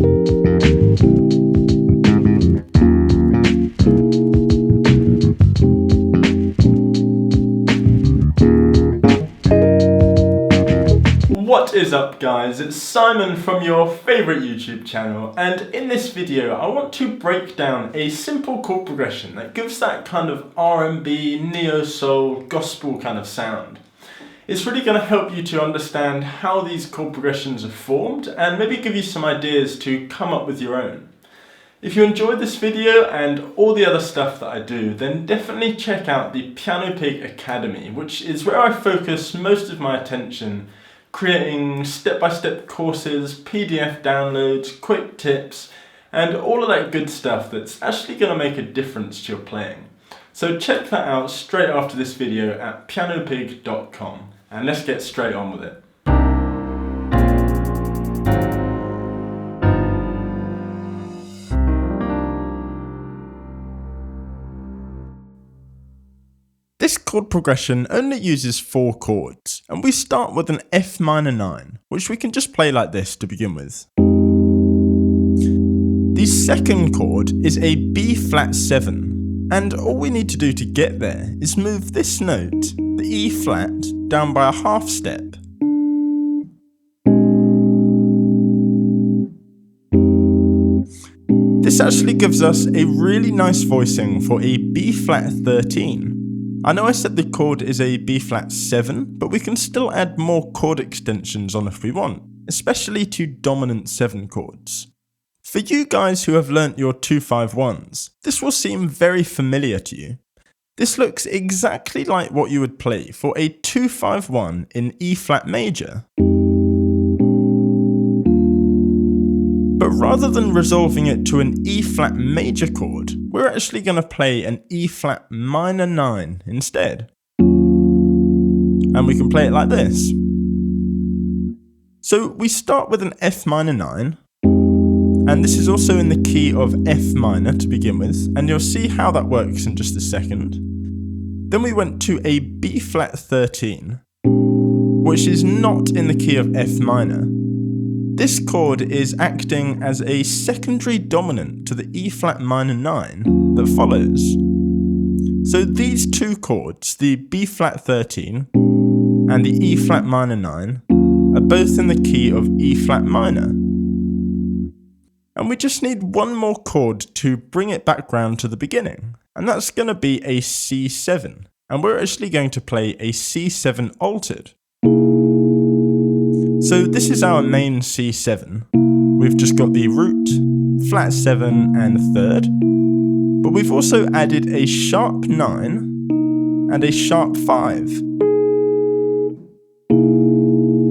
What is up guys, it's Simon from your favourite YouTube channel, and in this video I want to break down a simple chord progression that gives that kind of R&B, neo-soul, gospel kind of sound. It's really going to help you to understand how these chord progressions are formed and maybe give you some ideas to come up with your own. If you enjoyed this video and all the other stuff that I do, then definitely check out the PianoPig Academy, which is where I focus most of my attention, creating step-by-step courses, PDF downloads, quick tips, and all of that good stuff that's actually going to make a difference to your playing. So check that out straight after this video at pianopig.com, and let's get straight on with it. This chord progression only uses 4 chords, and we start with an F minor 9, which we can just play like this to begin with. The second chord is a B flat 7, and all we need to do to get there is move this note, the E flat, down by a half step. This actually gives us a really nice voicing for a B flat 13. I know I said the chord is a B flat 7, but we can still add more chord extensions on if we want, especially to dominant 7 chords. For you guys who have learnt your 2-5-1s, this will seem very familiar to you. This looks exactly like what you would play for a 2-5-1 in E flat major. But rather than resolving it to an E flat major chord, we're actually going to play an E flat minor 9 instead. And we can play it like this. So we start with an F minor 9, and this is also in the key of F minor to begin with, and you'll see how that works in just a second. Then we went to a B flat 13, which is not in the key of F minor. This chord is acting as a secondary dominant to the E flat minor 9 that follows. So these 2 chords, the B flat 13 and the E flat minor 9, are both in the key of E flat minor. And we just need one more chord to bring it back round to the beginning, and that's going to be a C7, and we're actually going to play a C7 altered. So this is our main C7. We've just got the root, flat 7 and 3rd, but we've also added a sharp 9 and a sharp 5.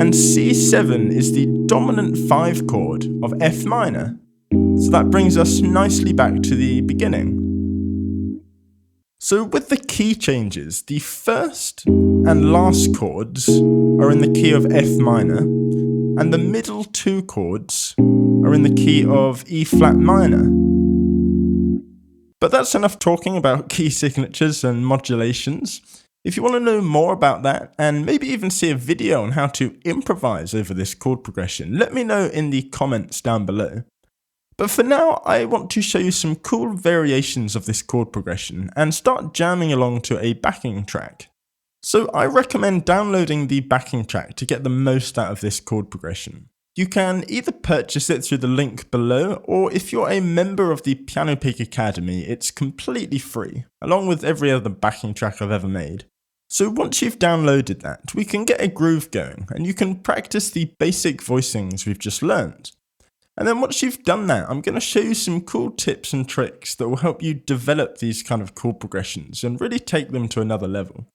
And C7 is the dominant 5 chord of F minor, so that brings us nicely back to the beginning. So with the key changes, the first and last chords are in the key of F minor, and the middle 2 chords are in the key of E flat minor. But that's enough talking about key signatures and modulations. If you want to know more about that, and maybe even see a video on how to improvise over this chord progression, let me know in the comments down below. But for now, I want to show you some cool variations of this chord progression and start jamming along to a backing track. So I recommend downloading the backing track to get the most out of this chord progression. You can either purchase it through the link below, or if you're a member of the PianoPig Academy, it's completely free, along with every other backing track I've ever made. So once you've downloaded that, we can get a groove going, and you can practice the basic voicings we've just learned. And then once you've done that, I'm going to show you some cool tips and tricks that will help you develop these kind of chord progressions and really take them to another level.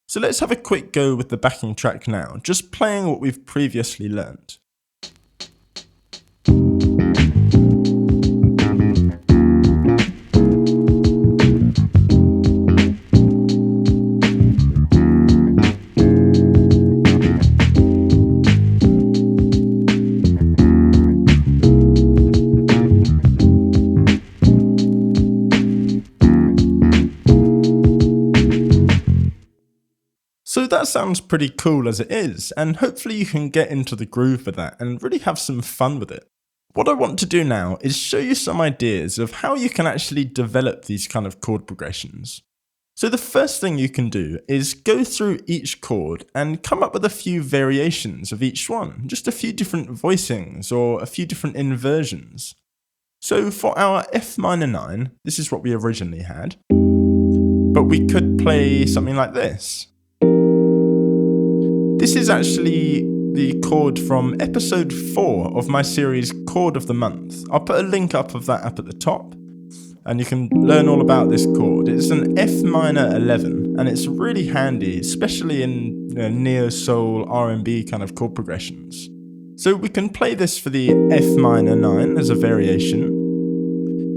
So let's have a quick go with the backing track now, just playing what we've previously learned. So that sounds pretty cool as it is, and hopefully you can get into the groove with that and really have some fun with it. What I want to do now is show you some ideas of how you can actually develop these kind of chord progressions. So the first thing you can do is go through each chord and come up with a few variations of each one, just a few different voicings or a few different inversions. So for our F minor 9, this is what we originally had, but we could play something like this. This is actually the chord from episode 4 of my series Chord of the Month. I'll put a link up of that up at the top, and you can learn all about this chord. It's an F minor 11, and it's really handy, especially in neo-soul R&B kind of chord progressions. So we can play this for the F minor 9 as a variation,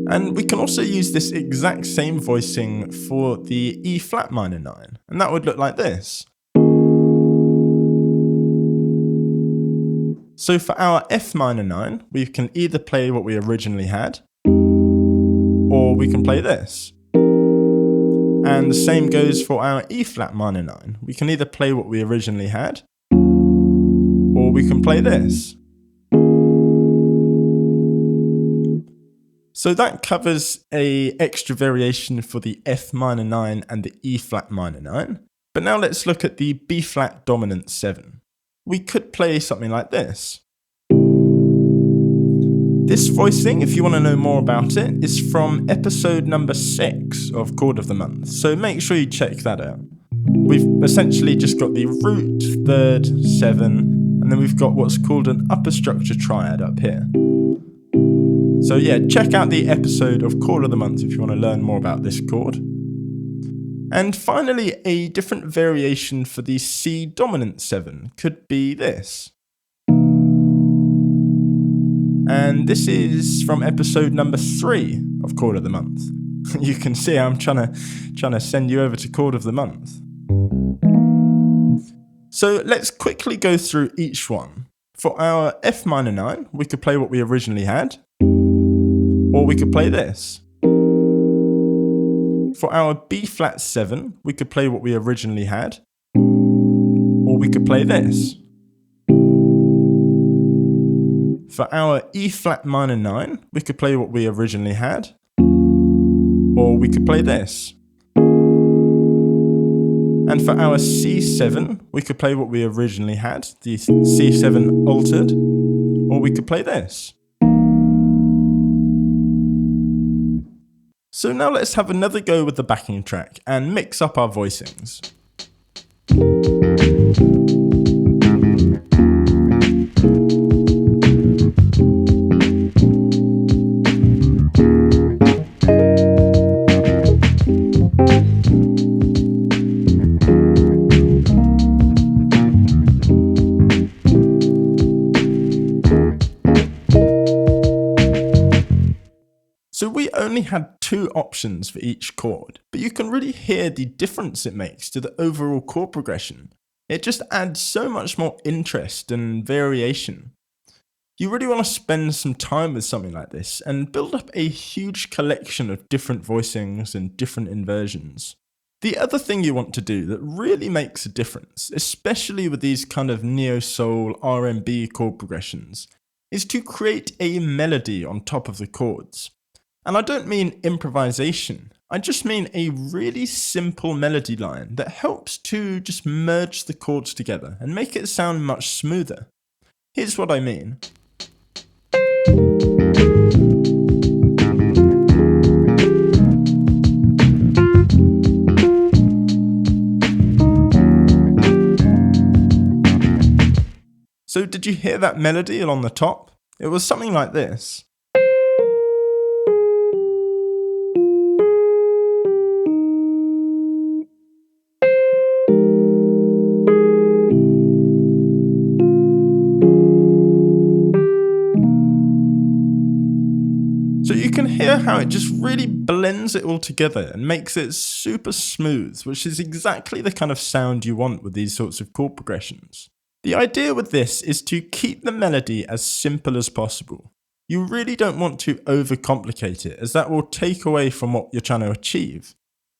and we can also use this exact same voicing for the E flat minor 9, and that would look like this. So for our F minor 9, we can either play what we originally had, or we can play this. And the same goes for our E flat minor 9. We can either play what we originally had, or we can play this. So that covers an extra variation for the F minor 9 and the E flat minor 9. But now let's look at the B flat dominant 7. We could play something like this. This voicing, if you want to know more about it, is from episode number 6 of Chord of the Month, so make sure you check that out. We've essentially just got the root, third, 7, and then we've got what's called an upper structure triad up here. So yeah, check out the episode of Chord of the Month if you want to learn more about this chord. And finally, a different variation for the C dominant 7 could be this. And this is from episode number 3 of Chord of the Month. You can see I'm trying to send you over to Chord of the Month. So let's quickly go through each one. For our F minor 9, we could play what we originally had, or we could play this. For our B flat 7, we could play what we originally had, or we could play this. For our E flat minor 9, we could play what we originally had, or we could play this. And for our C7, we could play what we originally had, the C7 altered, or we could play this. So now let's have another go with the backing track and mix up our voicings. So we only had 2 options for each chord, but you can really hear the difference it makes to the overall chord progression. It just adds so much more interest and variation. You really want to spend some time with something like this and build up a huge collection of different voicings and different inversions. The other thing you want to do that really makes a difference, especially with these kind of neo-soul R&B chord progressions, is to create a melody on top of the chords. And I don't mean improvisation, I just mean a really simple melody line that helps to just merge the chords together and make it sound much smoother. Here's what I mean. So did you hear that melody along the top? It was something like this. So you can hear how it just really blends it all together and makes it super smooth, which is exactly the kind of sound you want with these sorts of chord progressions. The idea with this is to keep the melody as simple as possible. You really don't want to overcomplicate it, as that will take away from what you're trying to achieve.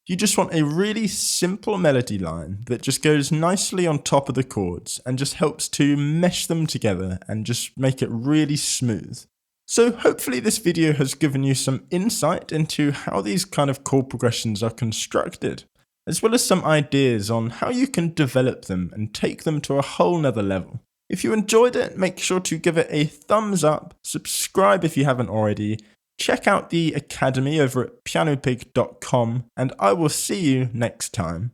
You just want a really simple melody line that just goes nicely on top of the chords and just helps to mesh them together and just make it really smooth. So hopefully this video has given you some insight into how these kind of chord progressions are constructed, as well as some ideas on how you can develop them and take them to a whole nother level. If you enjoyed it, make sure to give it a thumbs up, subscribe if you haven't already, check out the Academy over at pianopig.com, and I will see you next time.